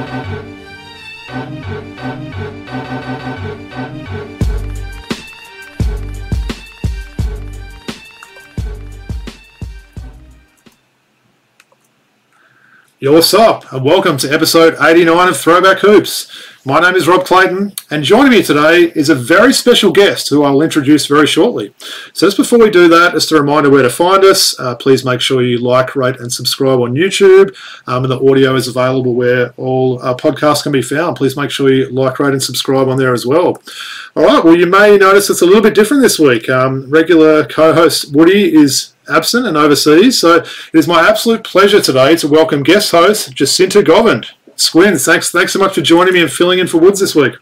Yo, what's up, and welcome to episode 89 of Throwback Hoops. My name is Rob Clayton, and joining me today is a very special guest who I'll introduce very shortly. So just before we do that, just a reminder where to find us. Please make sure you like, rate, and subscribe on YouTube. And the audio is available where all podcasts can be found. Please make sure you like, rate, and subscribe on there as well. All right, well, you may notice it's a little bit different this week. Regular co-host Woody is absent and overseas, so it is my absolute pleasure today to welcome guest host Jacinta Govind. Squins, thanks so much for joining me and filling in for Woods this week.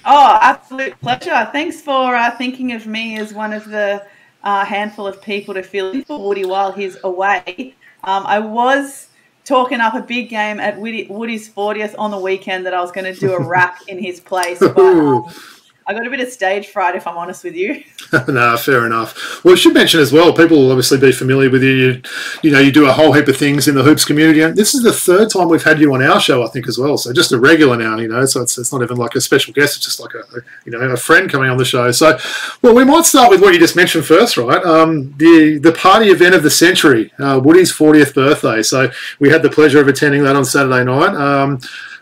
Oh, absolute pleasure. Thanks for thinking of me as one of the handful of people to fill in for Woody while he's away. I was talking up a big game at Woody's 40th on the weekend that I was going to do a rap in his place, but I got a bit of stage fright, if I'm honest with you. No, fair enough. Well, I should mention as well, people will obviously be familiar with you. You do a whole heap of things in the hoops community, and this is the third time we've had you on our show, I think, as well. So just a regular now, so it's not even like a special guest. It's just like a friend coming on the show. So, well, we might start with what you just mentioned first, right? The party event of the century, Woody's 40th birthday. So we had the pleasure of attending that on Saturday night.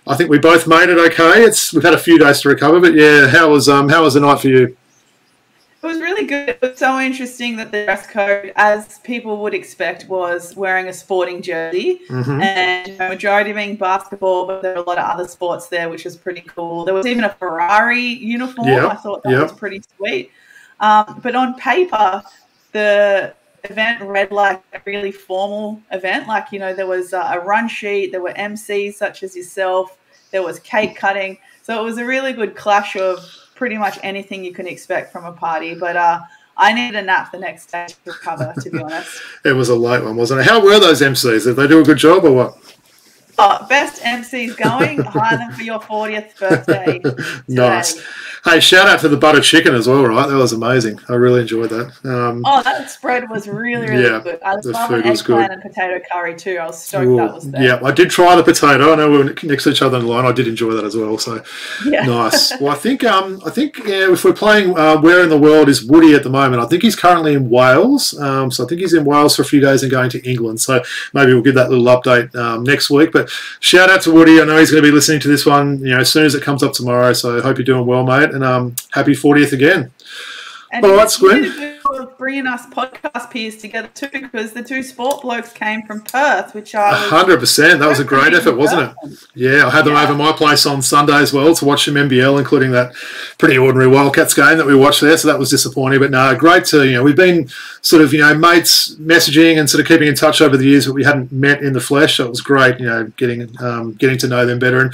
I think we both made it okay. We've had a few days to recover, but yeah, how was the night for you? It was really good. It was so interesting that the dress code, as people would expect, was wearing a sporting jersey, and the majority being basketball, but there were a lot of other sports there, which was pretty cool. There was even a Ferrari uniform. I thought that was pretty sweet. But on paper, the event read like a really formal event. Like, there was a run sheet, there were MCs such as yourself, there was cake cutting. So it was a really good clash of pretty much anything you can expect from a party. But I needed a nap the next day to recover, to be honest. It was a late one, wasn't it? How were those MCs? Did they do a good job or what? Best MCs going. Hire them for your 40th birthday. Nice. Hey, shout out to the butter chicken as well, right? That was amazing. I really enjoyed that. That spread was really good. I love an eggplant and potato curry too. I was stoked that was there. Yeah, I did try the potato. I know we were next to each other in the line. I did enjoy that as well. So nice. Well, I think if we're playing where in the world is Woody at the moment, I think he's currently in Wales. So I think he's in Wales for a few days and going to England. So maybe we'll give that little update next week. But shout out to Woody. I know he's going to be listening to this one, as soon as it comes up tomorrow. So I hope you're doing well, mate. And happy 40th again. And all right, Squin. Bringing us podcast peers together too, because the two sport blokes came from Perth, which I 100%. That was a great effort, wasn't it? Yeah, I had them over my place on Sunday as well to watch some NBL, including that pretty ordinary Wildcats game that we watched there. So that was disappointing, but no, great to we've been sort of mates messaging and sort of keeping in touch over the years, but we hadn't met in the flesh. So it was great, getting to know them better, and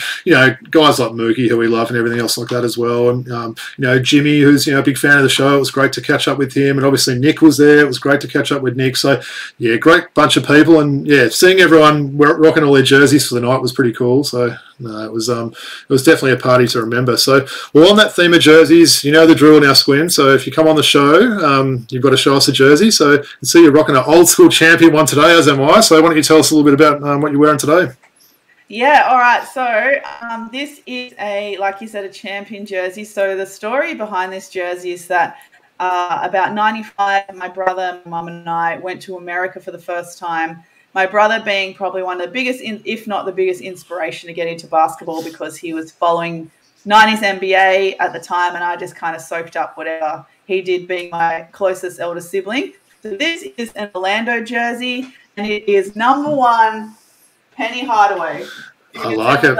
guys like Mookie who we love and everything else like that as well, and Jimmy who's a big fan of the show. It was great to catch up with him, and obviously Nick was there. It was great to catch up with Nick. So, yeah, great bunch of people. And, yeah, seeing everyone rocking all their jerseys for the night was pretty cool. So, no, it was definitely a party to remember. So, well, on that theme of jerseys, you know the drill now, Squin. So, if you come on the show, you've got to show us a jersey. So, I see you're rocking an old school champion one today, as am I. So, why don't you tell us a little bit about what you're wearing today? Yeah, all right. So this is like you said, a champion jersey. So the story behind this jersey is that about 95, my brother, my mum and I went to America for the first time. My brother being probably one of the biggest, if not the biggest inspiration to get into basketball, because he was following 90s NBA at the time, and I just kind of soaked up whatever he did, being my closest elder sibling. So this is an Orlando jersey, and it is number 1, Penny Hardaway. I like it.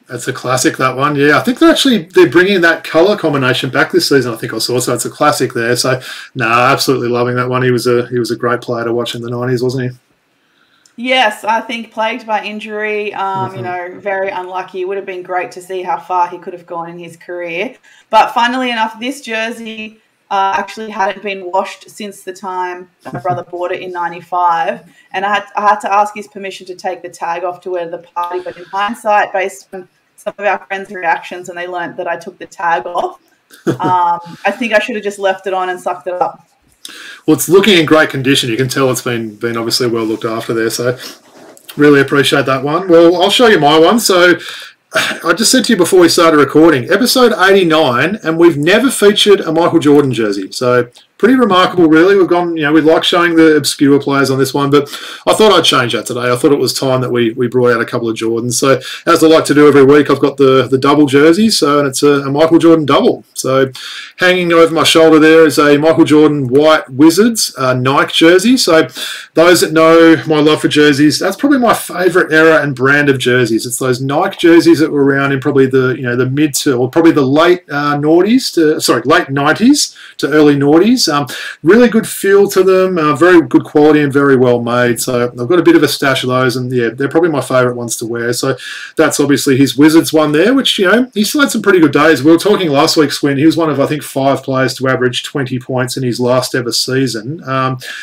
That's a classic, that one. Yeah, I think they're bringing that colour combination back this season. I think I saw, so it's a classic there. So, absolutely loving that one. He was a great player to watch in the 90s, wasn't he? Yes, I think plagued by injury, very unlucky. It would have been great to see how far he could have gone in his career. But funnily enough, this jersey actually hadn't been washed since the time my brother bought it in 95. And I had to ask his permission to take the tag off to wear to the party. But in hindsight, based on some of our friends' reactions, and they learned that I took the tag off, I think I should have just left it on and sucked it up. Well, it's looking in great condition. You can tell it's been obviously well looked after there. So, Really appreciate that one. Well, I'll show you my one. So I just said to you before we started recording, episode 89, and we've never featured a Michael Jordan jersey. So pretty remarkable, really. We've gone, we like showing the obscure players on this one, but I thought I'd change that today. I thought it was time that we brought out a couple of Jordans. So as I like to do every week, I've got the double jersey, and it's a Michael Jordan double. So hanging over my shoulder there is a Michael Jordan White Wizards Nike jersey. So those that know my love for jerseys, that's probably my favourite era and brand of jerseys. It's those Nike jerseys that were around in probably the mid to, or probably the late late 90s to early noughties. Really good feel to them, very good quality and very well made. So I've got a bit of a stash of those, and yeah, they're probably my favourite ones to wear. So that's obviously his Wizards one there, which, he still had some pretty good days. We were talking last week, Swin, he was one of, I think, 5 players to average 20 points in his last ever season.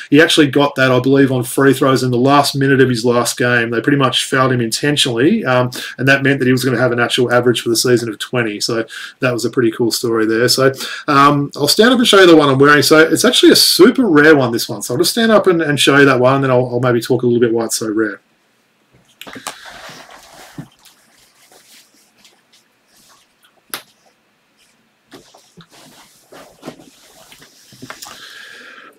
He actually got that, I believe, on free throws in the last minute of his last game. They pretty much fouled him intentionally, and that meant that he was going to have an actual average for the season of 20. So that was a pretty cool story there. So I'll stand up and show you the one I'm wearing. So it's actually a super rare one, this one. So I'll just stand up and show you that one, and then I'll maybe talk a little bit why it's so rare.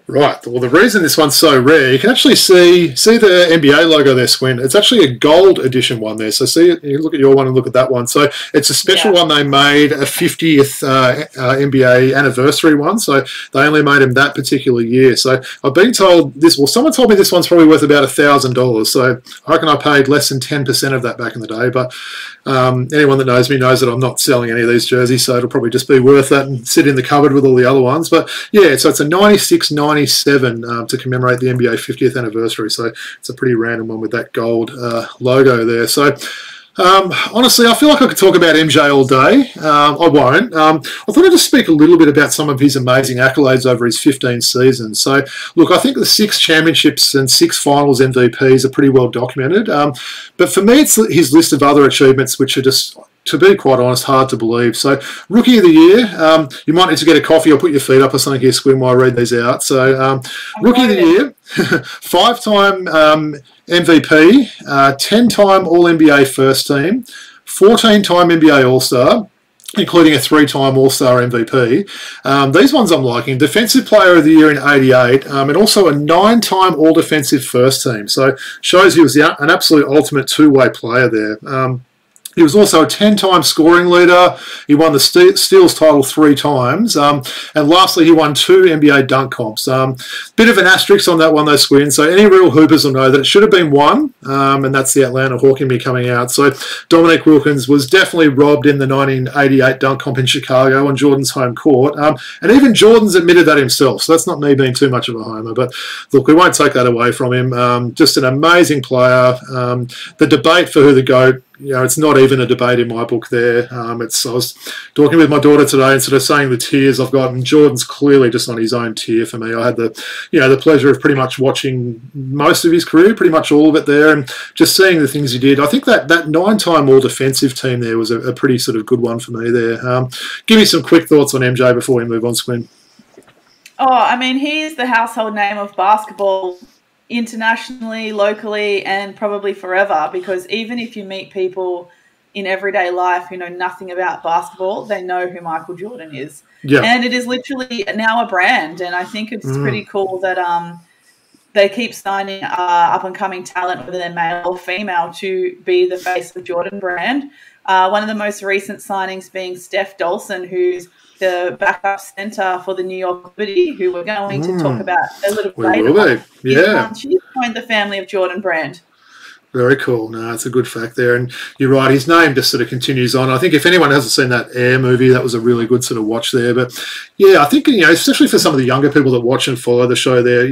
Right. Well, the reason this one's so rare, you can actually see the NBA logo there, Swin. It's actually a gold edition one there. So you look at your one and look at that one. So it's a special one they made, a 50th NBA anniversary one. So they only made them that particular year. So I've been told this. Well, someone told me this one's probably worth about $1,000. So I reckon I paid less than 10% of that back in the day. But anyone that knows me knows that I'm not selling any of these jerseys, so it'll probably just be worth that and sit in the cupboard with all the other ones. But yeah, so it's a 96-97 to commemorate the NBA 50th anniversary. So it's a pretty random one with that gold logo there. So honestly, I feel like I could talk about MJ all day. I won't. I thought I'd just speak a little bit about some of his amazing accolades over his 15 seasons. So, look, I think the 6 championships and 6 finals MVPs are pretty well documented. But for me, it's his list of other achievements which are just, to be quite honest, hard to believe. So, Rookie of the Year, you might need to get a coffee or put your feet up or something here, Squim, while I read these out. So, Rookie of the Year, 5-time MVP, 10-time All-NBA First Team, 14-time NBA All-Star, including a 3-time All-Star MVP. These ones I'm liking. Defensive Player of the Year in '88, and also a 9-time All-Defensive First Team. So shows he was an absolute ultimate two-way player there. He was also a 10-time scoring leader. He won the steals title 3 times. And lastly, he won 2 NBA dunk comps. Bit of an asterisk on that one, though, Swin. So any real hoopers will know that it should have been 1, and that's the Atlanta Hawk in me coming out. So Dominique Wilkins was definitely robbed in the 1988 dunk comp in Chicago on Jordan's home court. And even Jordan's admitted that himself. So that's not me being too much of a homer. But look, we won't take that away from him. Just an amazing player. The debate for who the GOAT, it's not even a debate in my book there. I was talking with my daughter today and sort of saying the tiers I've got, and Jordan's clearly just on his own tier for me. I had the pleasure of pretty much watching most of his career, pretty much all of it there, and just seeing the things he did. I think that 9-time all-defensive team there was a pretty sort of good one for me there. Give me some quick thoughts on MJ before we move on, Squin. Oh, I mean, he is the household name of basketball internationally, locally, and probably forever, because even if you meet people in everyday life who know nothing about basketball, they know who Michael Jordan is. Yeah. And it is literally now a brand, and I think it's pretty cool that they keep signing up-and-coming talent, whether they're male or female, to be the face of Jordan brand. One of the most recent signings being Steph Dolson, who's the backup center for the New York Liberty, who we're going to talk about a little later. Yeah. She joined the family of Jordan brand. Very cool. No, it's a good fact there. And you're right, his name just sort of continues on. I think if anyone hasn't seen that Air movie, that was a really good sort of watch there. But yeah, I think, especially for some of the younger people that watch and follow the show there,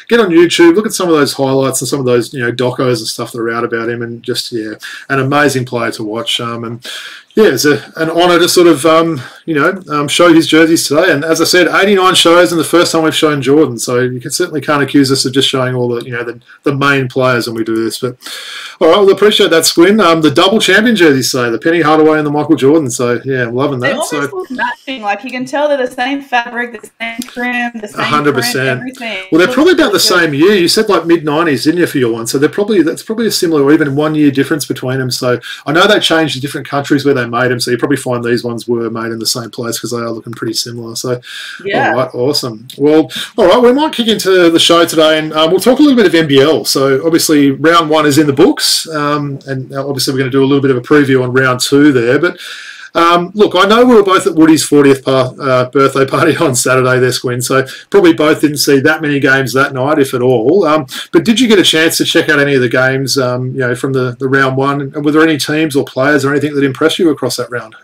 get on YouTube, look at some of those highlights and some of those, docos and stuff that are out about him, and just, an amazing player to watch. And yeah, it's an honour to sort of, show his jerseys today. And as I said, 89 shows, and the first time we've shown Jordan. So you certainly can't accuse us of just showing all the, the main players when we do this. But All right, well, appreciate that, Squin. The double champion jerseys, so the Penny Hardaway and the Michael Jordan. So, yeah, I'm loving that. They almost look matching. Like, you can tell they're the same fabric, the same trim, the same 100%. Print, everything. Well, they're probably about the same year. You said like mid-90s, didn't you, for your one? So that's probably a similar or even 1 year difference between them. So I know they changed in different countries where they made them. So you probably find these ones were made in the same place because they are looking pretty similar. So, yeah. All right, awesome. Well, all right, we might kick into the show today and we'll talk a little bit of NBL. So obviously round 1 is in the books and obviously we're going to do a little bit of a preview on round 2 there. But look, I know we were both at Woody's 40th birthday party on Saturday there, Squin, so probably both didn't see that many games that night, if at all. But did you get a chance to check out any of the games, from the round 1? And were there any teams or players or anything that impressed you across that round?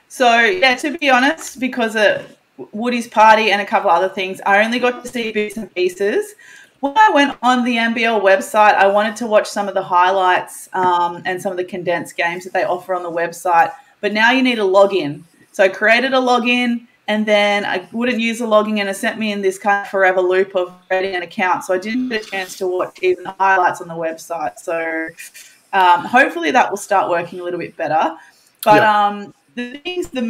So, yeah, to be honest, because of Woody's party and a couple other things, I only got to see bits and pieces. When I went on the NBL website, I wanted to watch some of the highlights and some of the condensed games that they offer on the website. But now you need a login. So I created a login and then I wouldn't use the login and it sent me in this kind of forever loop of creating an account. So I didn't get a chance to watch even the highlights on the website. So hopefully that will start working a little bit better. But the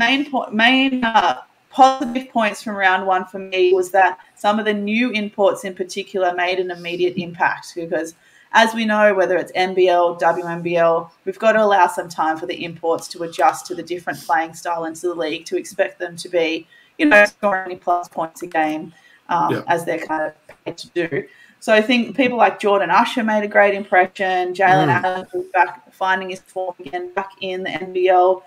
main positive points from round 1 for me was that some of the new imports in particular made an immediate impact because as we know, whether it's NBL, WNBL, we've got to allow some time for the imports to adjust to the different playing style into the league to expect them to be, scoring any plus points a game as they're kind of paid to do. So I think people like Jordan Usher made a great impression. Jalen Adams was back finding his form again back in the NBL.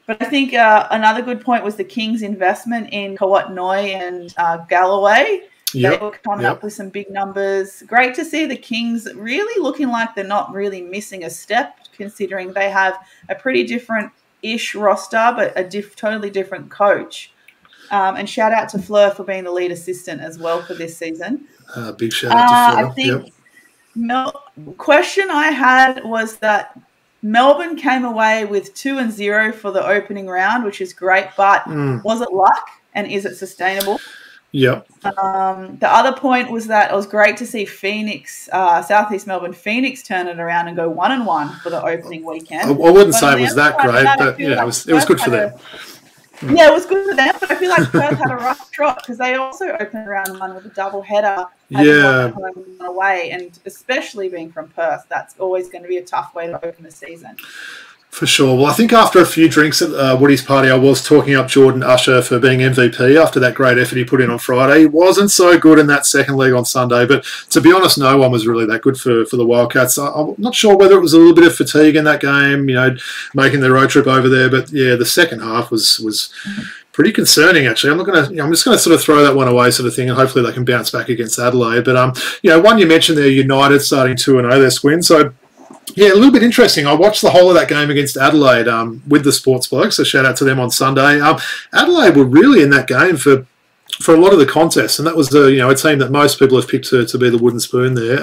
But I think another good point was the Kings' investment in Kawat Noi and Galloway. They were coming up with some big numbers. Great to see the Kings really looking like they're not really missing a step, considering they have a pretty different-ish roster, but a totally different coach. And shout out to Fleur for being the lead assistant as well for this season. Big shout out to Fleur. I think question I had was that Melbourne came away with 2-0 for the opening round, which is great, but was it luck and is it sustainable? Yep. The other point was that it was great to see Phoenix, Southeast Melbourne Phoenix turn it around and go 1-1 for the opening weekend. I wouldn't say it was that great, but it was good for them. Yeah, it was good for them, but I feel like Perth had a rough trot because they also opened round 1 with a double header. Home and away, and especially being from Perth, that's always going to be a tough way to open the season. For sure. Well, I think after a few drinks at Woody's party, I was talking up Jordan Usher for being MVP after that great effort he put in on Friday. He wasn't so good in that second leg on Sunday, but to be honest, no one was really that good for the Wildcats. I'm not sure whether it was a little bit of fatigue in that game, making their road trip over there, but yeah, the second half was pretty concerning, actually. I'm just going to sort of throw that one away, sort of thing, and hopefully they can bounce back against Adelaide. But one you mentioned there, United starting 2-0 there, Squin. So yeah, a little bit interesting. I watched the whole of that game against Adelaide with the Sports Blokes, so shout out to them on Sunday. Adelaide were really in that game for a lot of the contests, and that was a team that most people have picked to be the wooden spoon there.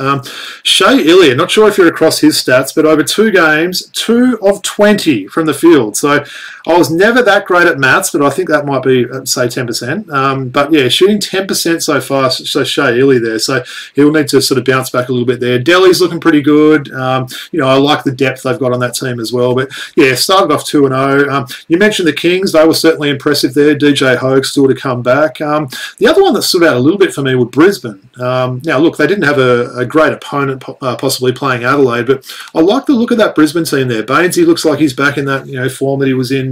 Shea Illia, not sure if you're across his stats, but over 2 games, 2 of 20 from the field. So I was never that great at maths, but I think that might be, say, 10%. But yeah, shooting 10% so far, so Shea Illia there. So he'll need to sort of bounce back a little bit there. Delhi's looking pretty good. I like the depth they've got on that team as well. But yeah, started off 2-0. You mentioned the Kings. They were certainly impressive there. DJ Hogue still to come back. The other one that stood out a little bit for me was Brisbane. Now, look, they didn't have a great opponent possibly playing Adelaide, but I like the look of that Brisbane team there. Bainesy looks like he's back in that form that he was in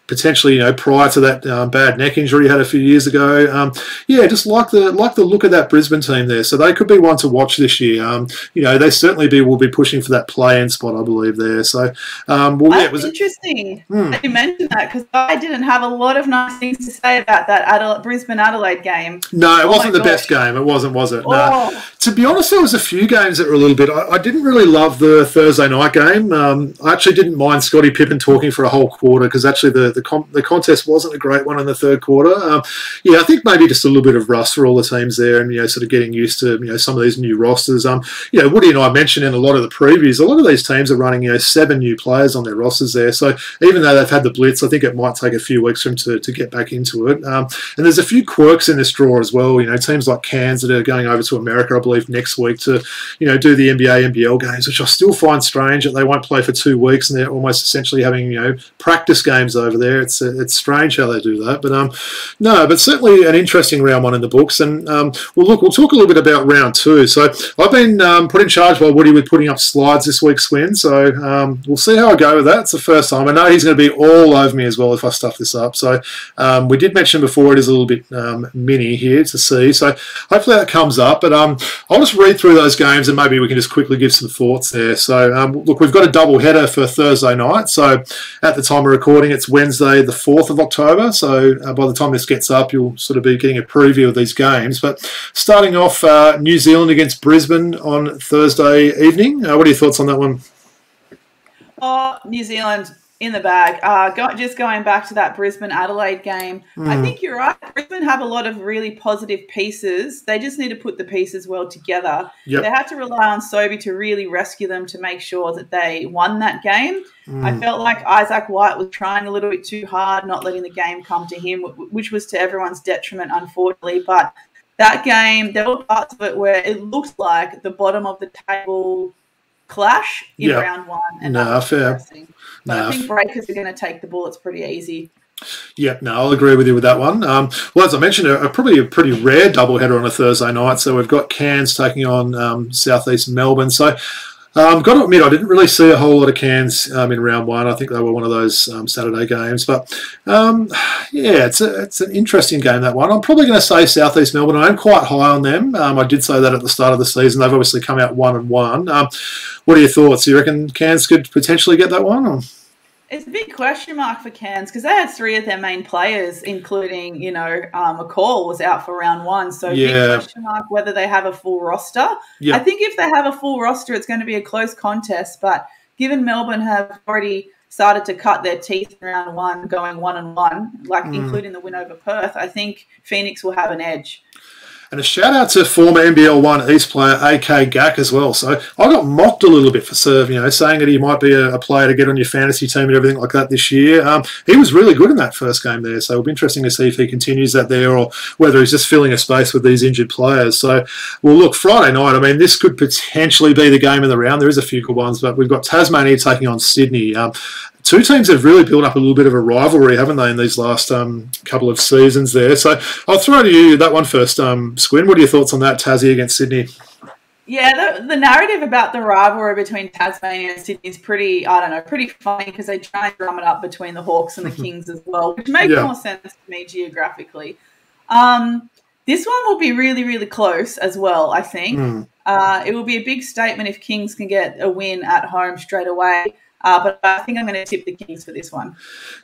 potentially, prior to that bad neck injury he had a few years ago. Just like the look of that Brisbane team there. So they could be one to watch this year. They certainly will be pushing for that play-in spot, I believe, there. So, it was interesting that you mentioned that because I didn't have a lot of nice things to say about that Brisbane-Adelaide game. No, it wasn't the best game. It wasn't, was it? No. To be honest, there was a few games that were a little bit... I didn't really love the Thursday night game. I actually didn't mind Scottie Pippen talking for a whole quarter because actually the the contest wasn't a great one in the third quarter. I think maybe just a little bit of rust for all the teams there, and sort of getting used to some of these new rosters. Woody and I mentioned in a lot of the previews, a lot of these teams are running 7 new players on their rosters there. So even though they've had the blitz, I think it might take a few weeks for them to get back into it. And there's a few quirks in this draw as well. Teams like Cairns that are going over to America, I believe, next week to do the NBA, NBL games, which I still find strange that they won't play for 2 weeks and they're almost essentially having practice games over there. It's strange how they do that, but certainly an interesting round 1 in the books. And we'll talk a little bit about round 2. So I've been put in charge by Woody with putting up slides this week, Swin. So we'll see how I go with that. It's the first time. I know he's going to be all over me as well if I stuff this up. So we did mention before it is a little bit mini here to see. So hopefully that comes up. But I'll just read through those games and maybe we can just quickly give some thoughts there. So look, we've got a double header for Thursday night. So at the time of recording, it's Wednesday, the 4th of October. So by the time this gets up, you'll sort of be getting a preview of these games. But starting off, New Zealand against Brisbane on Thursday evening. What are your thoughts on that one? Oh, New Zealand in the bag. Just going back to that Brisbane-Adelaide game, I think you're right. Brisbane have a lot of really positive pieces. They just need to put the pieces well together. Yep. They had to rely on Sobey to really rescue them to make sure that they won that game. I felt like Isaac White was trying a little bit too hard, not letting the game come to him, which was to everyone's detriment, unfortunately. But that game, there were parts of it where it looked like the bottom of the table clash in round 1. And fair. But I think Breakers are going to take the Bullets pretty easy. Yeah, no, I'll agree with you with that one. Well, as I mentioned, probably a pretty rare doubleheader on a Thursday night. So we've got Cairns taking on Southeast Melbourne. So got to admit, I didn't really see a whole lot of Cairns in round 1. I think they were one of those Saturday games. But, it's an interesting game, that one. I'm probably going to say Southeast Melbourne. I am quite high on them. I did say that at the start of the season. They've obviously come out 1-1. What are your thoughts? Do you reckon Cairns could potentially get that one? Or? It's a big question mark for Cairns because they had 3 of their main players, including, McCall was out for round 1. So big question mark whether they have a full roster. Yep. I think if they have a full roster, it's going to be a close contest. But given Melbourne have already started to cut their teeth in round 1, going 1-1, including the win over Perth, I think Phoenix will have an edge. And a shout out to former NBL 1 East player AK Gak as well. So I got mocked a little bit for Serve, saying that he might be a player to get on your fantasy team and everything like that this year. He was really good in that first game there, so it'll be interesting to see if he continues that there or whether he's just filling a space with these injured players. So, well, look, Friday night, this could potentially be the game of the round. There is a few good ones, but we've got Tasmania taking on Sydney. 2 teams have really built up a little bit of a rivalry, haven't they, in these last couple of seasons there. So I'll throw to you that one first, Squin. What are your thoughts on that, Tassie against Sydney? Yeah, the narrative about the rivalry between Tasmania and Sydney is pretty funny because they try and drum it up between the Hawks and the Kings as well, which makes more sense to me geographically. This one will be really, really close as well, I think. It will be a big statement if Kings can get a win at home straight away. But I think I'm going to tip the Kings for this one.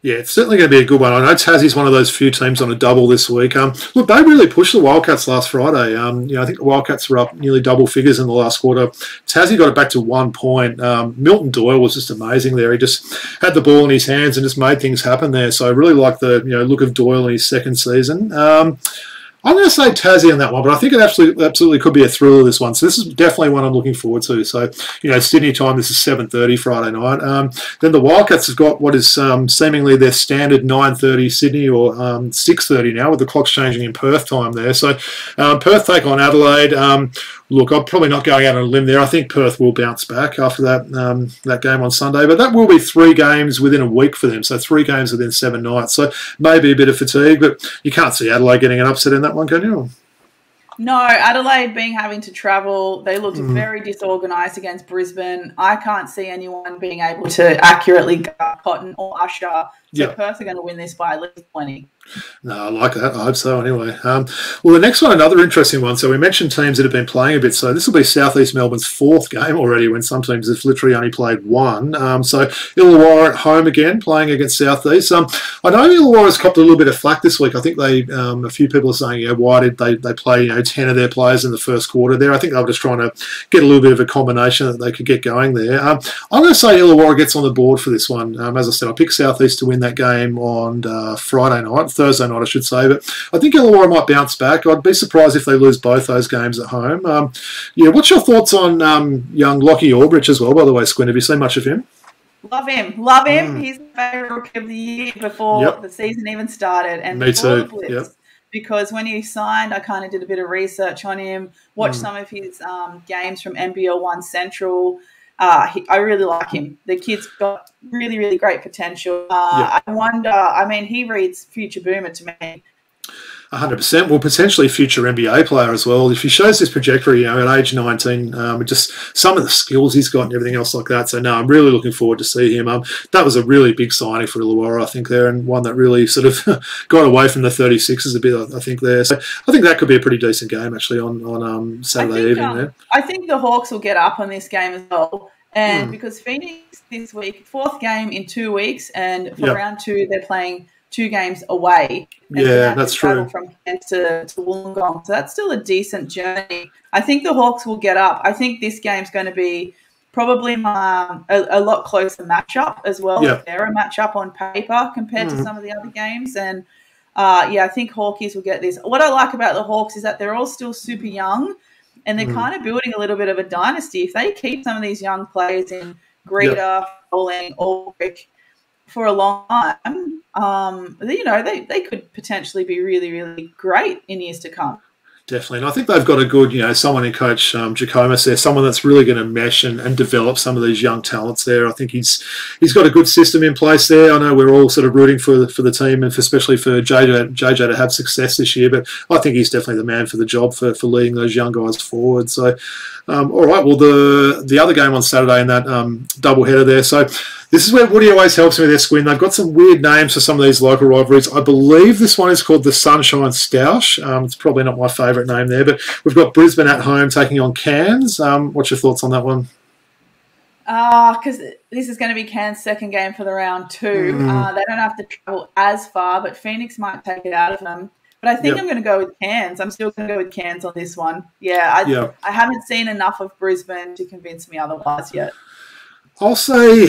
Yeah, it's certainly going to be a good one. I know Tassie's one of those few teams on a double this week. Look, they really pushed the Wildcats last Friday. I think the Wildcats were up nearly double figures in the last quarter. Tassie got it back to 1 point. Milton Doyle was just amazing there. He just had the ball in his hands and just made things happen there. So I really like the look of Doyle in his second season. I'm going to say Tassie on that one, but I think it absolutely could be a thriller, this one. So this is definitely one I'm looking forward to. So, Sydney time, this is 7:30 Friday night. Then the Wildcats have got what is seemingly their standard 9:30 Sydney or 6:30 now, with the clocks changing in Perth time there. So Perth take on Adelaide. Look, I'm probably not going out on a limb there. I think Perth will bounce back after that game on Sunday. But that will be 3 games within a week for them. So 3 games within 7 nights. So maybe a bit of fatigue, but you can't see Adelaide getting an upset in that one, can you? No, Adelaide having to travel, they looked very disorganised against Brisbane. I can't see anyone being able to accurately guard Cotton or Usher. So Perth are going to win this by at least 20. No, I like that. I hope so anyway. Well, the next one, another interesting one. So we mentioned teams that have been playing a bit. So this will be South East Melbourne's fourth game already when some teams have literally only played one. So Illawarra at home again, playing against South East. I know Illawarra's copped a little bit of flack this week. I think a few people are saying, why did they play 10 of their players in the first quarter there? I think they were just trying to get a little bit of a combination that they could get going there. I'm going to say Illawarra gets on the board for this one. As I said, I picked South East to win that game on Thursday night, I should say. But I think Illawarra might bounce back. I'd be surprised if they lose both those games at home. What's your thoughts on young Lockie Albridge as well, by the way, Squint? Have you seen much of him? Love him. He's the favourite rookie of the year before the season even started. And me too. Yep. Because when he signed, I kind of did a bit of research on him, watched some of his games from NBL 1 Central. I really like him. The kid's got really, really great potential. I wonder, he reads future boomer to me. 100%. Well, potentially future NBA player as well. If he shows this trajectory, at age 19, just some of the skills he's got and everything else like that. So, no, I'm really looking forward to see him. That was a really big signing for Illawarra, I think, there, and one that really sort of got away from the 36ers a bit, I think, there. So I think that could be a pretty decent game, actually, on Saturday evening there. I think the Hawks will get up on this game as well. And because Phoenix this week, fourth game in 2 weeks, and for round 2, they're playing 2 games away. Yeah, that's true. From Kent to Wollongong. So that's still a decent journey. I think the Hawks will get up. I think this game's going to be probably a lot closer matchup as well. Yeah. They're a matchup on paper compared to some of the other games. And, I think Hawkies will get this. What I like about the Hawks is that they're all still super young, and they're kind of building a little bit of a dynasty. If they keep some of these young players in Greeter, Bowling, Ulrich, for a long time, they could potentially be really, really great in years to come. Definitely. And I think they've got a good, someone in Coach Jacomas there, someone that's really going to mesh and develop some of these young talents there. I think he's got a good system in place there. I know we're all sort of rooting for the team and especially for JJ to have success this year, but I think he's definitely the man for the job for leading those young guys forward. So, all right, well, the other game on Saturday in that doubleheader there. So this is where Woody always helps me with their Squin. They've got some weird names for some of these local rivalries. I believe this one is called the Sunshine Stoush. It's probably not my favourite name there, but we've got Brisbane at home taking on Cairns. What's your thoughts on that one? Because this is going to be Cairns' second game for the round 2. They don't have to travel as far, but Phoenix might take it out of them. But I think I'm going to go with Cairns. I'm still going to go with Cairns on this one. I haven't seen enough of Brisbane to convince me otherwise yet. I'll say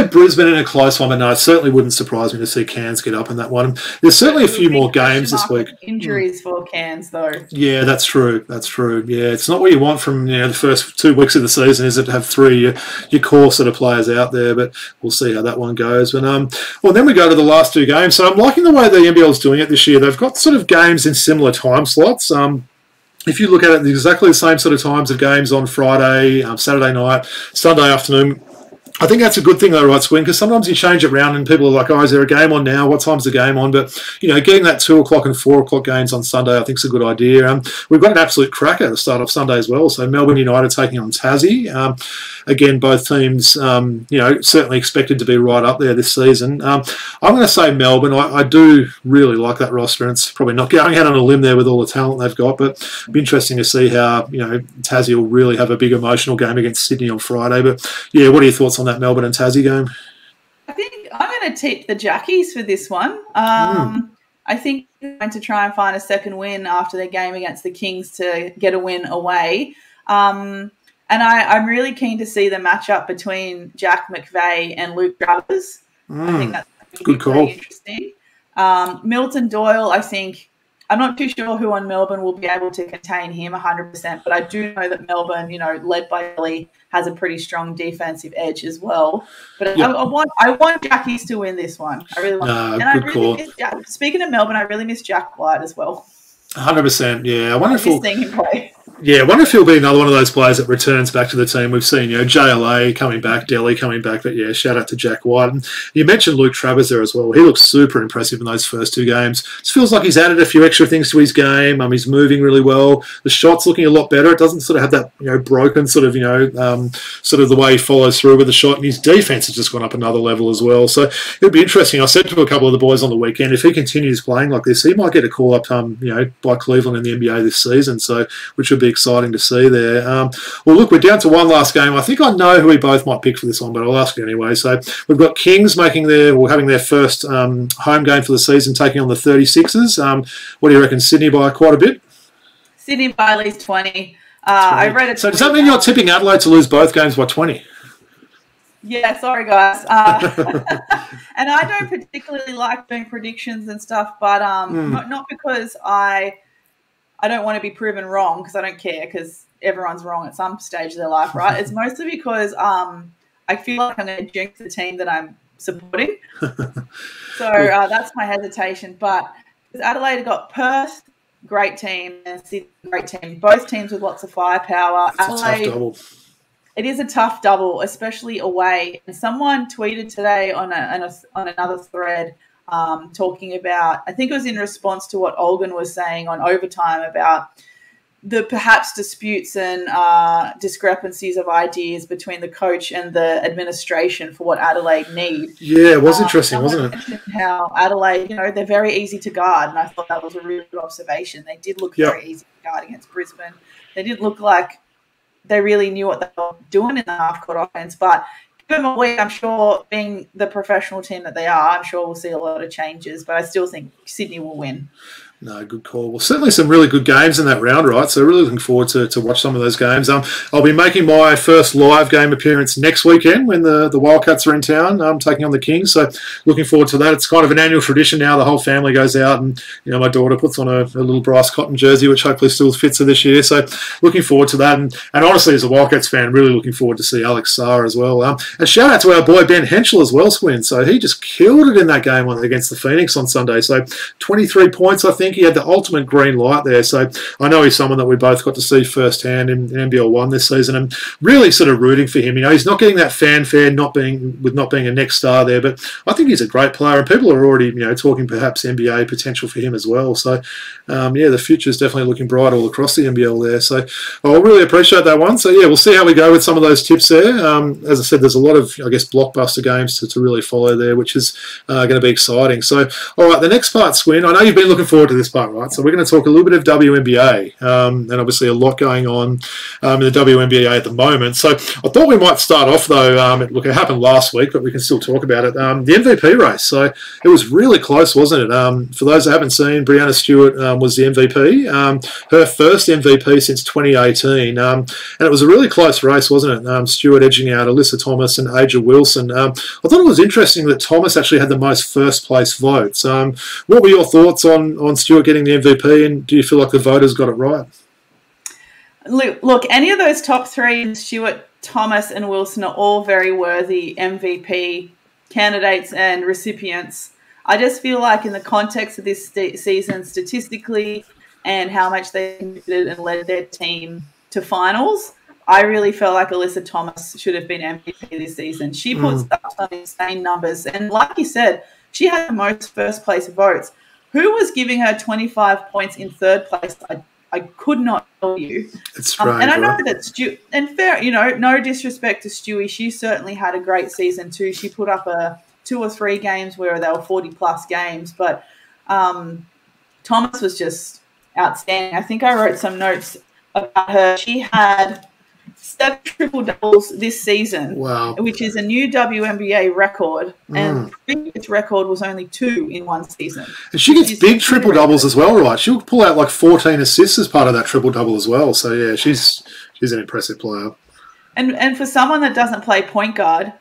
Brisbane in a close one, but no, it certainly wouldn't surprise me to see Cairns get up in that one. There's certainly a few more games this week. Injuries for Cairns, though. Yeah, that's true. That's true. Yeah, it's not what you want from the first 2 weeks of the season, is it, to have 3 your core sort of players out there? But we'll see how that one goes. But then we go to the last 2 games. So I'm liking the way the NBL's doing it this year. They've got sort of games in similar time slots. If you look at it, exactly the same sort of times of games on Friday, Saturday night, Sunday afternoon. I think that's a good thing, though, right, Swin? Because sometimes you change it around and people are like, is there a game on now? What time's the game on? But, getting that 2 o'clock and 4 o'clock games on Sunday, I think is a good idea. We've got an absolute cracker to start off Sunday as well. So Melbourne United taking on Tassie. Again, both teams, certainly expected to be right up there this season. I'm going to say Melbourne. I do really like that roster, and it's probably not going out on a limb there with all the talent they've got, but it'll be interesting to see how, Tassie will really have a big emotional game against Sydney on Friday. But, yeah, what are your thoughts on that Melbourne and Tassie game? I think I'm going to tip the Jackies for this one. I think they're going to try and find a second win after their game against the Kings to get a win away. And I'm really keen to see the matchup between Jack McVeigh and Luke Travers. I think that's good call. Very interesting. Milton Doyle, I think, I'm not too sure who on Melbourne will be able to contain him 100%, but I do know that Melbourne, led by Ellie, has a pretty strong defensive edge as well. But I want Jackies to win this one. I really want. Speaking of Melbourne, I really miss Jack White as well. 100%. Yeah, I wonder if seeing him play. Yeah, I wonder if he'll be another one of those players that returns back to the team. We've seen, JLA coming back, Delhi coming back, but yeah, shout out to Jack White. And you mentioned Luke Travers there as well. He looks super impressive in those first 2 games. It feels like he's added a few extra things to his game. He's moving really well. The shot's looking a lot better. It doesn't sort of have that, broken sort of, sort of the way he follows through with the shot. And his defense has just gone up another level as well. So it'll be interesting. I said to a couple of the boys on the weekend, if he continues playing like this, he might get a call up, by Cleveland in the NBA this season. So, which would be exciting to see there. Well, look, we're down to one last game. I think I know who we both might pick for this one, but I'll ask you anyway. So we've got Kings having their first home game for the season, taking on the 36ers. What do you reckon, Sydney by quite a bit? Sydney by at least 20. I read it. So does that mean you're tipping Adelaide to lose both games by 20? Yeah, sorry guys. And I don't particularly like doing predictions and stuff, but not because I don't want to be proven wrong, because I don't care, because everyone's wrong at some stage of their life, right? It's mostly because I feel like I'm going to jinx the team that I'm supporting. So that's my hesitation. But Adelaide got Perth, great team, and Sydney, great team. Both teams with lots of firepower. Adelaide, tough double. It is a tough double, especially away. And someone tweeted today on another thread talking about, I think it was in response to what Olgun was saying on Overtime about the perhaps disputes and discrepancies of ideas between the coach and the administration for what Adelaide need. Yeah, it was interesting, wasn't it? How Adelaide, they're very easy to guard, and I thought that was a really good observation. They did look very easy to guard against Brisbane. They didn't look like they really knew what they were doing in the half-court offense, but give them a week, I'm sure, being the professional team that they are, I'm sure we'll see a lot of changes, but I still think Sydney will win. No, good call. Well, certainly some really good games in that round, right? So really looking forward to watch some of those games. I'll be making my first live game appearance next weekend when the Wildcats are in town, taking on the Kings. So looking forward to that. It's kind of an annual tradition now. The whole family goes out and, my daughter puts on a little Bryce Cotton jersey, which hopefully still fits her this year. So looking forward to that. And honestly, as a Wildcats fan, really looking forward to see Alex Sarr as well. And shout out to our boy Ben Henschel as well, Squin. So he just killed it in that game against the Phoenix on Sunday. So 23 points, I think. He had the ultimate green light there. So I know he's someone that we both got to see firsthand in NBL 1 this season, and really sort of rooting for him. He's not getting that fanfare, not being a next star there, but I think he's a great player, and people are already talking perhaps NBA potential for him as well. So the future is definitely looking bright all across the NBL there. So I really appreciate that one. So yeah, we'll see how we go with some of those tips there. As I said, there's a lot of blockbuster games to really follow there, which is going to be exciting. So all right, the next part, Squin. I know you've been looking forward to this part, right? So we're going to talk a little bit of WNBA, and obviously a lot going on in the WNBA at the moment. So I thought we might start off though. Look, it happened last week, but we can still talk about it. The MVP race. So it was really close, wasn't it? For those that haven't seen, Breanna Stewart was the MVP. Her first MVP since 2018, and it was a really close race, wasn't it? Stewart edging out Alyssa Thomas and Aja Wilson. I thought it was interesting that Thomas actually had the most first place votes. What were your thoughts on Stewart getting the MVP, and do you feel like the voters got it right? Look, any of those top three, Stewart, Thomas and Wilson, are all very worthy MVP candidates and recipients. I just feel like in the context of this season, statistically, and how much they contributed and led their team to finals, I really felt like Alyssa Thomas should have been MVP this season. She puts up some insane numbers, and like you said, she had the most first place votes. Who was giving her 25 points in third place? I could not tell you. It's right. And I know that Stu, and fair, no disrespect to Stewie, she certainly had a great season too. She put up 2 or 3 games where they were 40-plus games, but Thomas was just outstanding. I think I wrote some notes about her. She had 7 triple-doubles this season, wow, which is a new WNBA record, and the previous record was only 2 in one season. And she gets big triple-doubles as well, right? She'll pull out like 14 assists as part of that triple-double as well. So, yeah, she's an impressive player. And for someone that doesn't play point guard,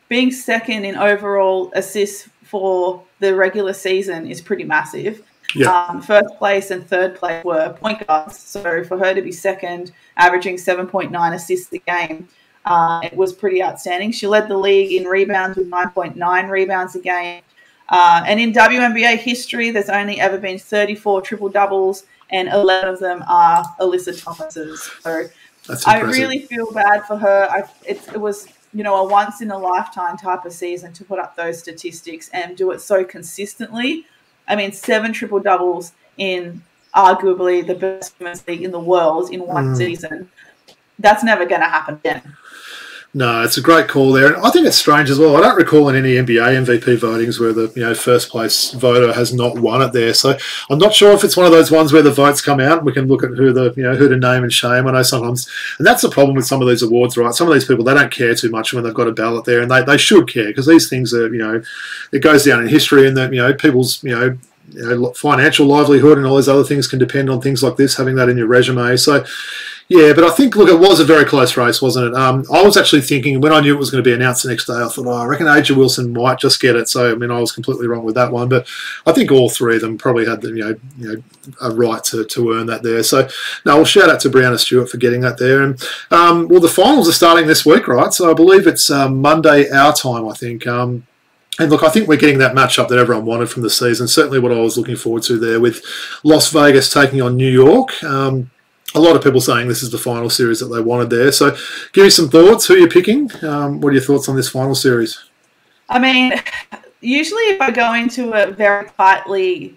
being second in overall assists for the regular season is pretty massive. Yeah. First place and third place were point guards. So for her to be second, averaging 7.9 assists a game, it was pretty outstanding. She led the league in rebounds with 9.9 rebounds a game. And in WNBA history, there's only ever been 34 triple-doubles and 11 of them are Alyssa Thomas's. So I really feel bad for her. It was, you know, a once-in-a-lifetime type of season to put up those statistics and do it so consistently. I mean, 7 triple-doubles in arguably the best women's league in the world in one season. That's never going to happen again. No, it's a great call there. And I think it's strange as well. I don't recall in any NBA MVP votings where the first place voter has not won it there. So I'm not sure if it's one of those ones where the votes come out and we can look at who to name and shame. I know sometimes, and that's the problem with some of these awards, right? Some of these people, they don't care too much when they've got a ballot there, and they should care, because these things are, it goes down in history, and that, people's, financial livelihood and all those other things can depend on things like this, having that in your resume. So, yeah, but I think, look, it was a very close race, wasn't it? I was actually thinking, when I knew it was going to be announced the next day, I thought, I reckon Aja Wilson might just get it. So, I mean, I was completely wrong with that one. But I think all three of them probably had a right to earn that there. So, no, well, shout out to Brianna Stewart for getting that there. And, well, the finals are starting this week, right? So I believe it's Monday our time, I think. And look, I think we're getting that matchup that everyone wanted from the season. Certainly what I was looking forward to there, with Las Vegas taking on New York. A lot of people saying this is the final series that they wanted there. So give me some thoughts. Who you're picking? What are your thoughts on this final series? I mean, usually if I go into a very tightly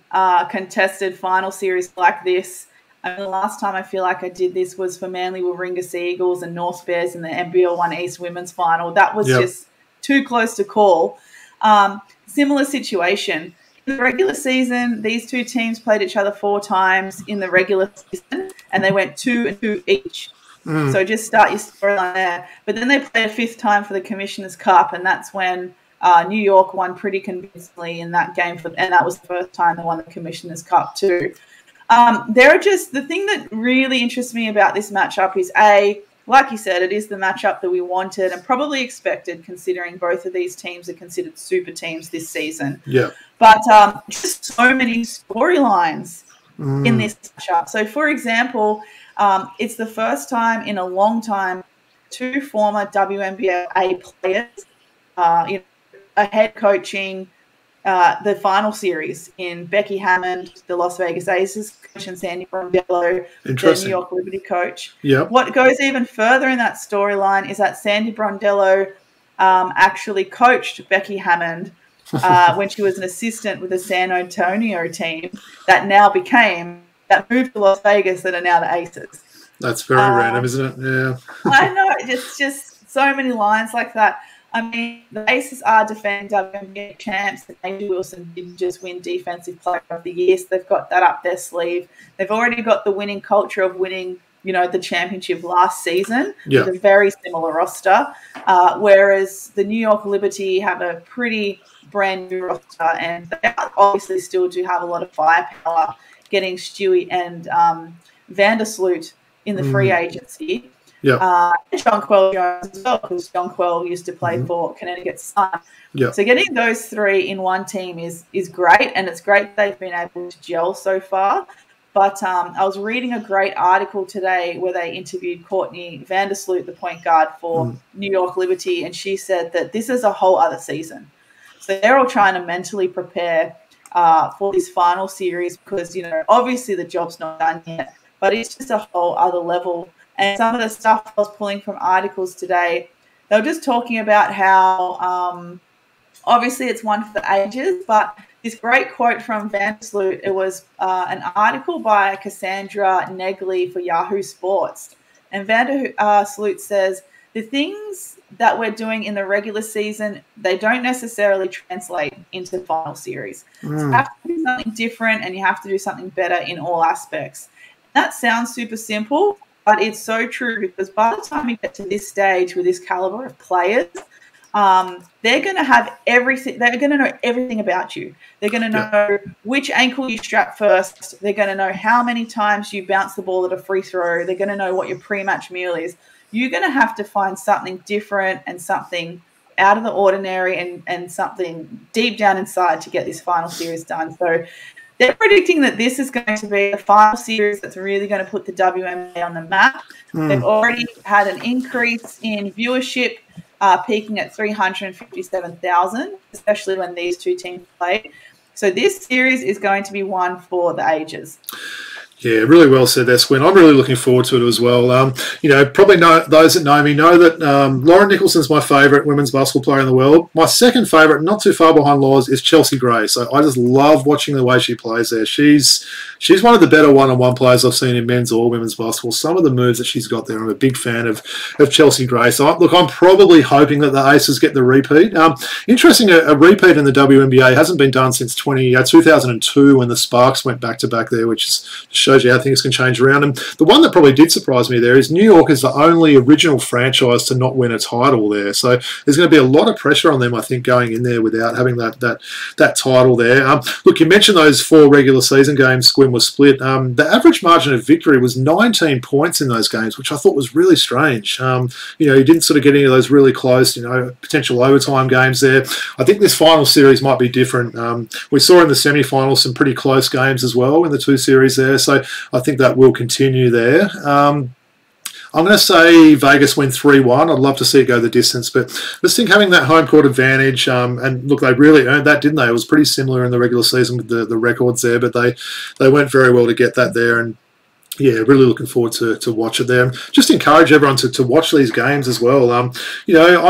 contested final series like this, I mean, the last time I feel like I did this was for Manly Warringah Sea Eagles and North Bears in the NBL 1 East Women's Final. That was just too close to call. Similar situation. In the regular season, these two teams played each other 4 times in the regular season, and they went 2-2 each. So just start your storyline there. But then they played a 5th time for the Commissioner's Cup, and that's when New York won pretty convincingly in that game, and that was the first time they won the Commissioner's Cup too. The thing that really interests me about this matchup is, like you said, it is the matchup that we wanted and probably expected, considering both of these teams are considered super teams this season. Yeah. But just so many storylines in this matchup. So, for example, it's the first time in a long time 2 former WNBA players, head coaching the final series in Becky Hammond, the Las Vegas Aces coach, and Sandy Brondello, the New York Liberty coach. Yep. What goes even further in that storyline is that Sandy Brondello actually coached Becky Hammond when she was an assistant with the San Antonio team that moved to Las Vegas, that are now the Aces. That's very random, isn't it? Yeah. I know. It's just so many lines like that. I mean, the Aces are defending WNBA champs, and Aja Wilson didn't just win Defensive Player of the Year, so they've got that up their sleeve. They've already got the winning culture of winning, the championship last season with a very similar roster, whereas the New York Liberty have a pretty brand new roster, and they obviously still do have a lot of firepower, getting Stewie and Vandersloot in the free agency. Yeah. And Jonquel Jones as well, because Jonquel used to play for Connecticut Sun. Yeah. So getting those 3 in one team is great, and it's great they've been able to gel so far. But I was reading a great article today where they interviewed Courtney Vandersloot, the point guard for New York Liberty, and she said that this is a whole other season. So they're all trying to mentally prepare for this final series because, obviously the job's not done yet, but it's just a whole other level. And some of the stuff I was pulling from articles today, they were just talking about how obviously it's one for the ages, but this great quote from Vandersloot, it was an article by Cassandra Negley for Yahoo Sports. And Vandersloot says, the things that we're doing in the regular season, they don't necessarily translate into the final series. So you have to do something different, and you have to do something better in all aspects. That sounds super simple, but it's so true, because by the time you get to this stage with this caliber of players, they're going to have everything. They're going to know everything about you. They're going to know which ankle you strap first. They're going to know how many times you bounce the ball at a free throw. They're going to know what your pre-match meal is. You're going to have to find something different and something out of the ordinary and something deep down inside to get this final series done. So they're predicting that this is going to be a final series that's really going to put the WNBA on the map. They've already had an increase in viewership, peaking at 357,000, especially when these two teams play. So this series is going to be one for the ages. Yeah, really well said there, Squint. I'm really looking forward to it as well. Probably those that know me know that Lauren Nicholson's my favourite women's basketball player in the world. My second favourite, not too far behind Laura's, is Chelsea Gray. So I just love watching the way she plays there. She's one of the better one-on-one players I've seen in men's or women's basketball. Some of the moves that she's got there, I'm a big fan of Chelsea Gray. So, look, I'm probably hoping that the Aces get the repeat. Interesting, a repeat in the WNBA hasn't been done since 2002 when the Sparks went back-to-back there, which shows you how things can change around. And the one that probably did surprise me there is New York is the only original franchise to not win a title there. So there's going to be a lot of pressure on them, I think, going in there without having that title there. Look, you mentioned those 4 regular season games Squim was split. The average margin of victory was 19 points in those games, which I thought was really strange. You didn't sort of get any of those really close, potential overtime games there. I think this final series might be different. We saw in the semi-finals some pretty close games as well in the 2 series there. So I think that will continue there. I'm going to say Vegas win 3-1. I'd love to see it go the distance, but I just think having that home court advantage, and look, they really earned that, didn't they? It was pretty similar in the regular season with the records there, but they went very well to get that there. And yeah, really looking forward to watch it there. Just encourage everyone to watch these games as well. I'm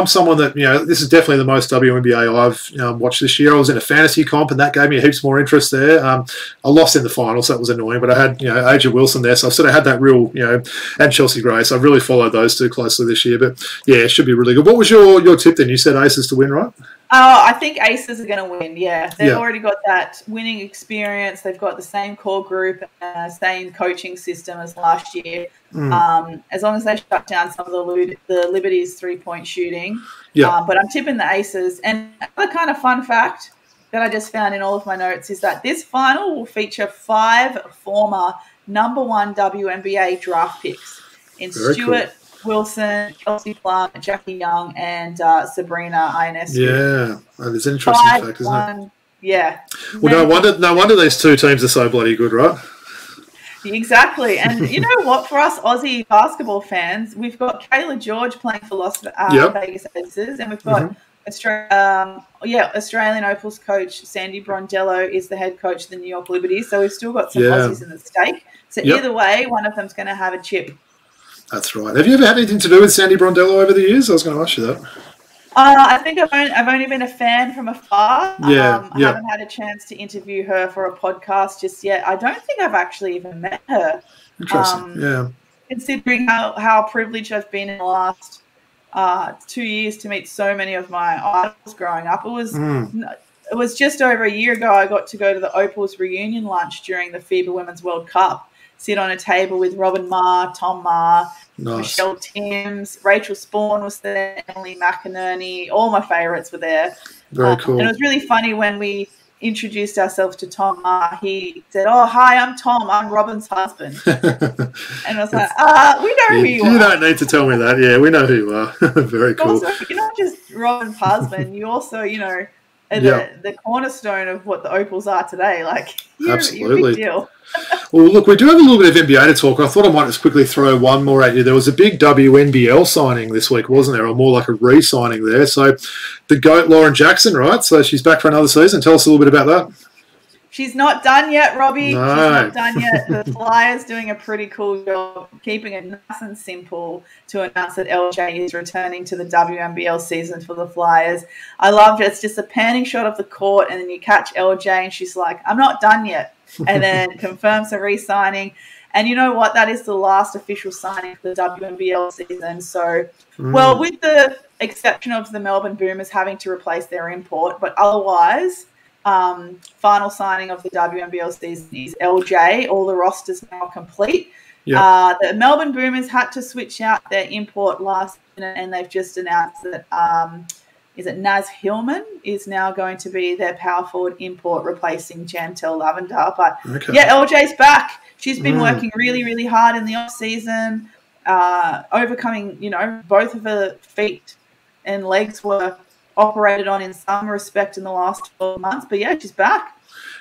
someone that, this is definitely the most WNBA I've watched this year. I was in a fantasy comp and that gave me heaps more interest there. I lost in the final, so that was annoying, but I had, Aja Wilson there, so I've sort of had that real, and Chelsea Gray, so I've really followed those 2 closely this year. But yeah, it should be really good. What was your tip then? You said Aces to win, right? Oh, I think Aces are going to win, yeah. They've already got that winning experience. They've got the same core group, same coaching system as last year. As long as they shut down some of the Liberty's 3-point shooting. But I'm tipping the Aces. And another kind of fun fact that I just found in all of my notes is that this final will feature 5 former number 1 WNBA draft picks in Stuart Wilson, Chelsea Plum, Jackie Young, and Sabrina Ionescu. Yeah, that is an interesting fact, isn't it? Yeah. Well, no wonder these 2 teams are so bloody good, right? Exactly. And you know what? For us Aussie basketball fans, we've got Kayla George playing for Las Vegas Aces, and we've got Australian Opals coach Sandy Brondello is the head coach of the New York Liberty. So we've still got some Aussies in the stake. So either way, one of them's going to have a chip. That's right. Have you ever had anything to do with Sandy Brondello over the years? I was going to ask you that. I think I've only been a fan from afar. I haven't had a chance to interview her for a podcast just yet. I don't think I've actually even met her. Interesting. Considering how privileged I've been in the last 2 years to meet so many of my idols growing up. It was just over a year ago I got to go to the Opals reunion lunch during the FIBA Women's World Cup. Sit on a table with Robin Marr, Tom Marr, Michelle Timms, Rachel Spawn was there, Emily McInerney. All my favourites were there. Very cool. And it was really funny when we introduced ourselves to Tom Marr. He said, "Oh, hi, I'm Tom. I'm Robin's husband." And I was like, we know who you are. You don't need to tell me that. Yeah, we know who you are. Very cool. Also, you're not just Robin's husband. You also, the cornerstone of what the Opals are today. Like, you're a big deal. Well, look, we do have a little bit of NBA to talk. I thought I might just quickly throw one more at you. There was a big WNBL signing this week, wasn't there? Or more like a re-signing there. So the GOAT, Lauren Jackson, right? So she's back for another season. Tell us a little bit about that. She's not done yet, Robbie. No. She's not done yet. The Flyers doing a pretty cool job keeping it nice and simple to announce that LJ is returning to the WNBL season for the Flyers. I loved it. It's just a panning shot of the court, and then you catch LJ, and she's like, "I'm not done yet," and then confirms the re-signing. And you know what? That is the last official signing for the WNBL season. So, well, with the exception of the Melbourne Boomers having to replace their import, but otherwise, final signing of the WNBL season is LJ. All the rosters now complete. Yep. The Melbourne Boomers had to switch out their import last minute, and they've just announced that is it Naz Hillman is now going to be their power forward import, replacing Chantel Lavender. But yeah, LJ's back. She's been working really, really hard in the off season, overcoming, both of her feet and legs were operated on in some respect in the last 12 months. But yeah, she's back.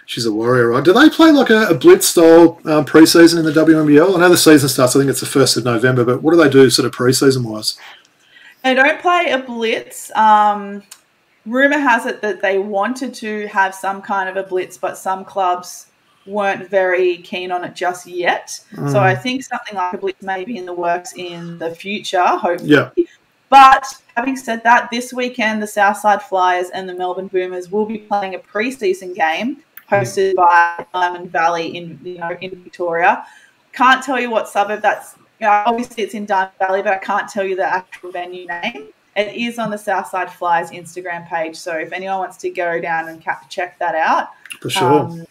She's a warrior, right? Do they play like a blitz style preseason in the WNBL? I know the season starts, I think it's the 1st of November, but what do they do sort of preseason wise? They don't play a blitz. Rumor has it that they wanted to have some kind of a blitz, but some clubs weren't very keen on it just yet. So I think something like a blitz may be in the works in the future, hopefully. Yeah. But having said that, this weekend the Southside Flyers and the Melbourne Boomers will be playing a preseason game hosted by Diamond Valley in Victoria. Can't tell you what suburb that's. Obviously it's in Diamond Valley, but I can't tell you the actual venue name. It is on the Southside Flyers Instagram page, so if anyone wants to go down and check that out, for sure.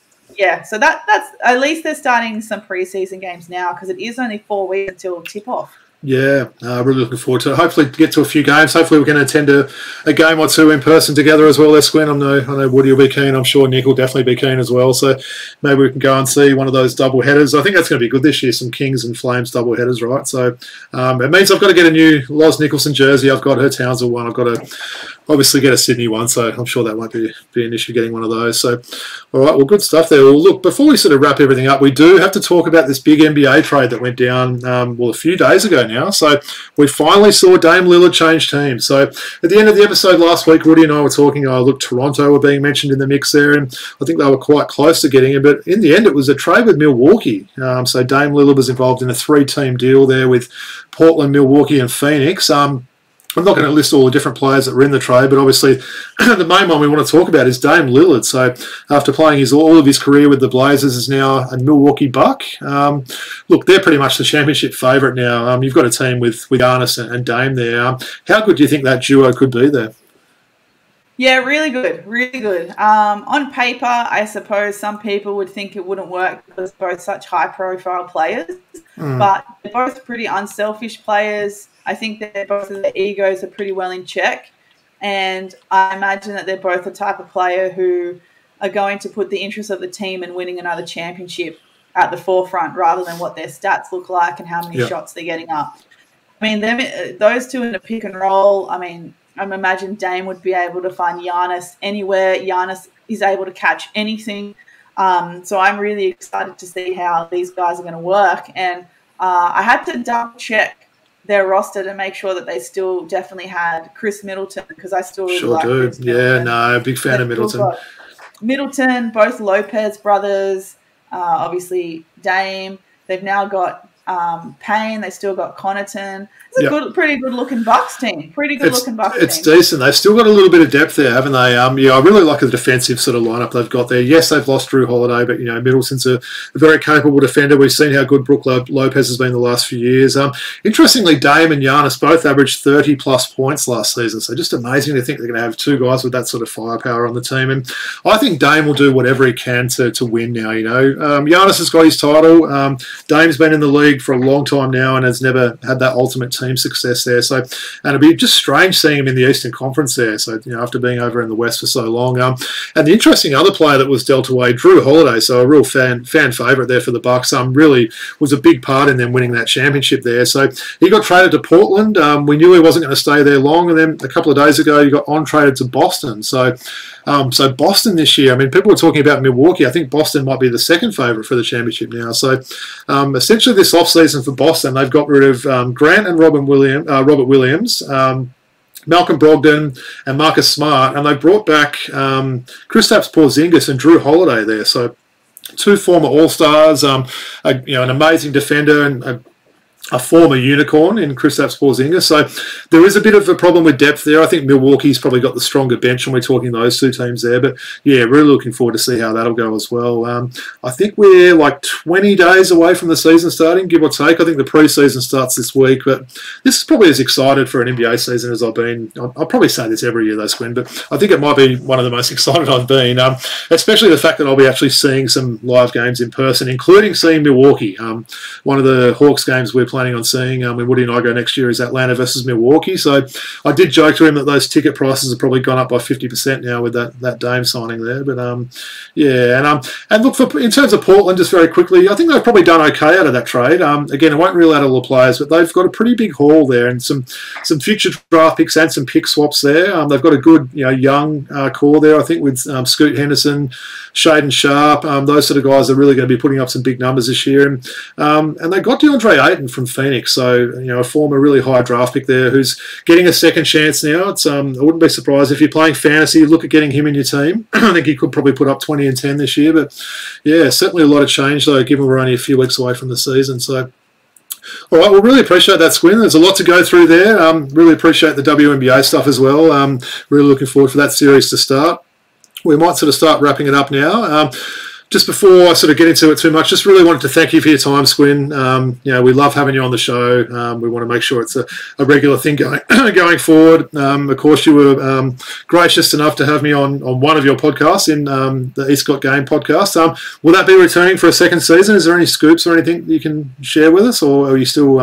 So that's at least they're starting some preseason games now because it is only 4 weeks until tip off. Yeah, really looking forward to it. Hopefully get to a few games. Hopefully we can attend a game or two in person together as well, Esquin. I know Woody will be keen. I'm sure Nick will definitely be keen as well. So maybe we can go and see one of those double headers. I think that's going to be good this year, some Kings and Flames double headers, right? So it means I've got to get a new Loz Nicholson jersey. I've got her Townsville one. I've got to obviously get a Sydney one, so I'm sure that won't be an issue getting one of those. So, all right, well, good stuff there. Well, look, before we sort of wrap everything up, we do have to talk about this big NBA trade that went down, a few days ago now. So we finally saw Dame Lillard change teams. So at the end of the episode last week, Woody and I were talking, look, Toronto were being mentioned in the mix there, and I think they were quite close to getting it. But in the end, it was a trade with Milwaukee. So Dame Lillard was involved in a 3-team deal there with Portland, Milwaukee, and Phoenix. I'm not going to list all the different players that were in the trade, but obviously the main one we want to talk about is Dame Lillard. So after playing all of his career with the Blazers, is now a Milwaukee Buck. Look, they're pretty much the championship favourite now. You've got a team with Giannis and Dame there. How good do you think that duo could be there? Yeah, really good, really good. On paper, I suppose some people would think it wouldn't work because they're both such high-profile players, but they're both pretty unselfish players. I think that both of their egos are pretty well in check, and I imagine that they're both the type of player who are going to put the interests of the team and winning another championship at the forefront rather than what their stats look like and how many shots they're getting up. I mean, those two in a pick and roll, I imagine Dame would be able to find Giannis anywhere. Giannis is able to catch anything. So I'm really excited to see how these guys are going to work. And I had to double check their roster to make sure that they still definitely had Chris Middleton because I still really like Chris Middleton. Big fan of Middleton. Middleton, both Lopez brothers, obviously Dame. They've now got Payne. They still got Connaughton. It's a pretty good-looking Bucks team. It's decent. They've still got a little bit of depth there, haven't they? I really like the defensive sort of lineup they've got there. Yes, they've lost Drew Holiday, but, Middleton's a very capable defender. We've seen how good Brook Lopez has been the last few years. Interestingly, Dame and Giannis both averaged 30-plus points last season, so just amazing to think they're going to have two guys with that sort of firepower on the team. And I think Dame will do whatever he can to win now, Giannis has got his title. Dame's been in the league for a long time now and has never had that ultimate team success there. So, and it'd be just strange seeing him in the Eastern Conference there. So, after being over in the West for so long. And the interesting other player that was dealt away, Drew Holiday, so a real fan favourite there for the Bucks, really was a big part in them winning that championship there. So he got traded to Portland. We knew he wasn't going to stay there long, and then a couple of days ago he got on-traded to Boston. So Boston this year, people were talking about Milwaukee. I think Boston might be the second favourite for the championship now. So essentially this offseason for Boston, they've got rid of Grant and Robert Williams, Malcolm Brogdon and Marcus Smart, and they brought back Kristaps Porzingis and Drew Holiday there. So two former All-Stars, an amazing defender and a former unicorn in Kristaps Porzingis. So there is a bit of a problem with depth there. I think Milwaukee's probably got the stronger bench when we're talking those two teams there. But, yeah, really looking forward to see how that'll go as well. I think we're like 20 days away from the season starting, give or take. I think the pre-season starts this week. But this is probably as excited for an NBA season as I've been. I'll probably say this every year, though, Squin, but I think it might be one of the most excited I've been, especially the fact that I'll be actually seeing some live games in person, including seeing Milwaukee. One of the Hawks games we're planning on seeing when Woody and I go next year is Atlanta versus Milwaukee. So I did joke to him that those ticket prices have probably gone up by 50% now with that Dame signing there. But and look, in terms of Portland, just very quickly, I think they've probably done okay out of that trade. Again, I won't rule out all the players, but they've got a pretty big haul there and some future draft picks and some pick swaps there. They've got a good young core there, I think, with Scoot Henderson, Shaden Sharp. Those sort of guys are really going to be putting up some big numbers this year. And they got DeAndre Ayton from Phoenix. So, a former really high draft pick there who's getting a second chance now. It's I wouldn't be surprised if you're playing fantasy, look at getting him in your team. I think he could probably put up 20 and 10 this year. But, yeah, certainly a lot of change, though, given we're only a few weeks away from the season. So, all right, well, really appreciate that, Squin. There's a lot to go through there. Really appreciate the WNBA stuff as well. Really looking forward for that series to start. We might sort of start wrapping it up now. Just before I sort of get into it too much, just really wanted to thank you for your time, Squin. We love having you on the show. We want to make sure it's a regular thing going forward. Of course, you were gracious enough to have me on one of your podcasts in the East Got Game podcast. Will that be returning for a second season? Is there any scoops or anything you can share with us, or are you still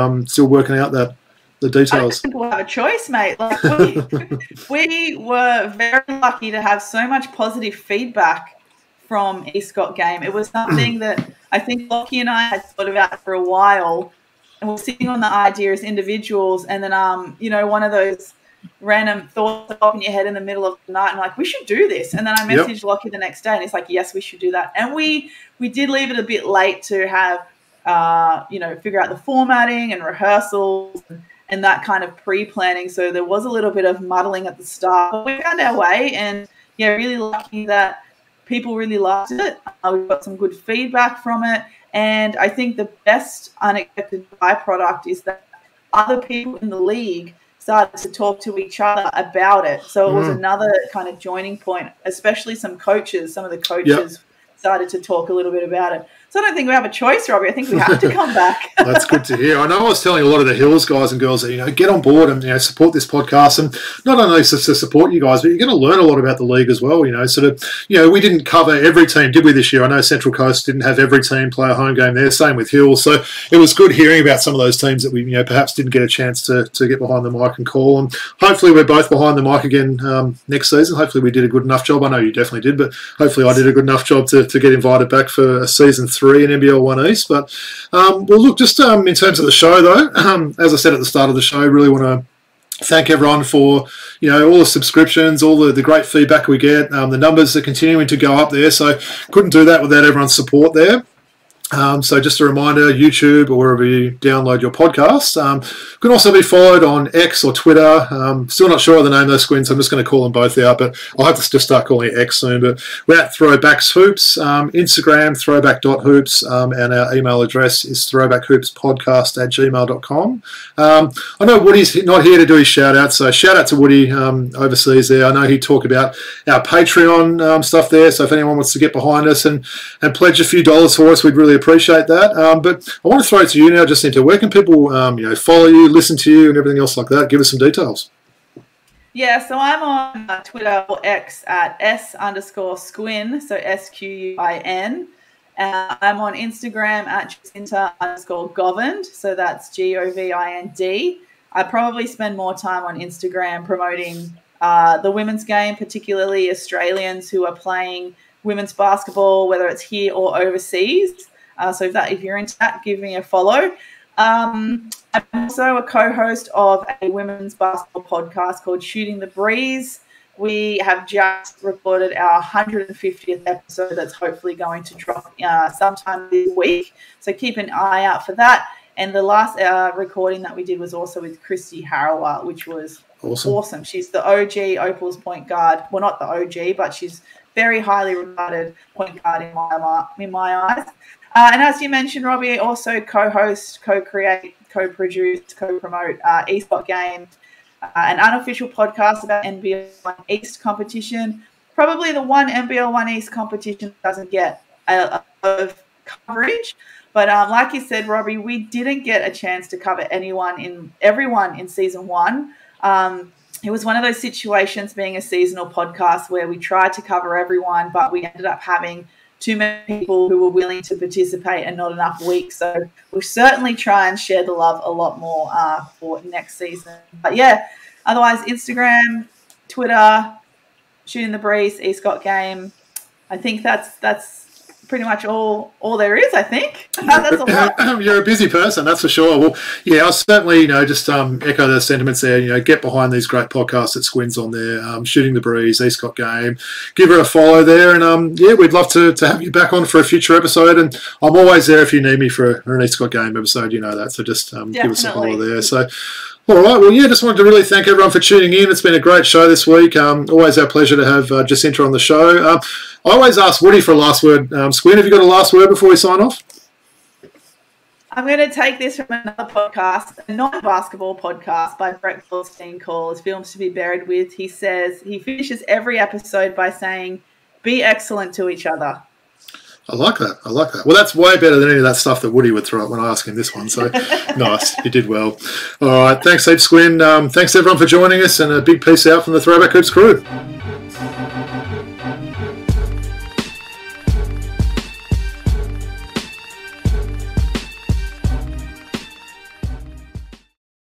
working out the details? I don't think we'll have a choice, mate. Like we were very lucky to have so much positive feedback from East Got Game. It was something that I think Lockie and I had thought about for a while, and we're sitting on the idea as individuals, and then one of those random thoughts that pop in your head in the middle of the night, and like, we should do this. And then I messaged Lockie the next day, and it's like, yes, we should do that. And we did leave it a bit late to have figure out the formatting and rehearsals and that kind of pre-planning. So there was a little bit of muddling at the start, but we found our way, and really lucky that people really liked it. We got some good feedback from it. And I think the best unexpected byproduct is that other people in the league started to talk to each other about it. So it was another kind of joining point, especially some of the coaches started to talk a little bit about it. So I don't think we have a choice, Robbie. I think we have to come back. That's good to hear. I know I was telling a lot of the Hills guys and girls that, get on board and, support this podcast. And not only to support you guys, but you're going to learn a lot about the league as well. We didn't cover every team, did we, this year? I know Central Coast didn't have every team play a home game there. Same with Hills. So it was good hearing about some of those teams that we, perhaps didn't get a chance to get behind the mic and call. And hopefully we're both behind the mic again next season. Hopefully we did a good enough job. I know you definitely did, but hopefully I did a good enough job to get invited back for a season 3 in NBL 1 East. But look, just in terms of the show, though, as I said at the start of the show, really want to thank everyone for all the subscriptions, all the great feedback we get. The numbers are continuing to go up there, so couldn't do that without everyone's support there. So just a reminder, YouTube or wherever you download your podcast. Can also be followed on X or Twitter. Still not sure of the name of those, Squins. I'm just going to call them both out, but I'll have to just start calling it X soon. But we're at Throwbacks Hoops, Instagram, throwback.hoops, and our email address is throwbackhoops.podcast@gmail.com. I know Woody's not here to do his shout-out, so shout-out to Woody overseas there. I know he'd talk about our Patreon stuff there, so if anyone wants to get behind us and pledge a few dollars for us, we'd really appreciate that. But I want to throw it to you now, Jacinta. Where can people follow you, listen to you, and everything else like that? Give us some details. Yeah, so I'm on Twitter or X at S_Squin, so SQUIN. I'm on Instagram at Jacinta_Govind, so that's GOVIND. I probably spend more time on Instagram promoting the women's game, particularly Australians who are playing women's basketball, whether it's here or overseas. So if you're into that, give me a follow. I'm also a co-host of a women's basketball podcast called Shooting the Breeze. We have just recorded our 150th episode that's hopefully going to drop sometime this week. So keep an eye out for that. And the last recording that we did was also with Christy Harrower, which was awesome. She's the OG Opal's point guard. Well, not the OG, but she's very highly regarded point guard in my eyes. And as you mentioned, Robbie, I also co-host, co-create, co-produce, co-promote East Got Game, an unofficial podcast about NBL 1 East competition. Probably the one NBL 1 East competition doesn't get a lot of coverage. But like you said, Robbie, we didn't get a chance to cover everyone in season 1. It was one of those situations, being a seasonal podcast, where we tried to cover everyone, but we ended up having too many people who were willing to participate and not enough weeks. So we'll certainly try and share the love a lot more for next season. But yeah, otherwise Instagram, Twitter, Shooting the Breeze, East Got Game. I think that's pretty much all there is, I think. That's a lot. You're a busy person, that's for sure. Well, yeah, I'll certainly, just echo the sentiments there. Get behind these great podcasts that Squin's on there, Shooting the Breeze, Eastcott Game. Give her a follow there, and we'd love to have you back on for a future episode. And I'm always there if you need me for an Eastcott Game episode. You know that, so just give us a follow there. So. All right, well, just wanted to really thank everyone for tuning in. It's been a great show this week. Always our pleasure to have Jacinta on the show. I always ask Woody for a last word. Squin, have you got a last word before we sign off? I'm going to take this from another podcast, a non-basketball podcast by Brett Goldstein called Films to be Buried With. He says, he finishes every episode by saying, be excellent to each other. I like that. Well, that's way better than any of that stuff that Woody would throw up when I ask him this one. So, nice. You did well. All right. Thanks, Squin. Thanks, everyone, for joining us, and a big peace out from the Throwback Hoops crew.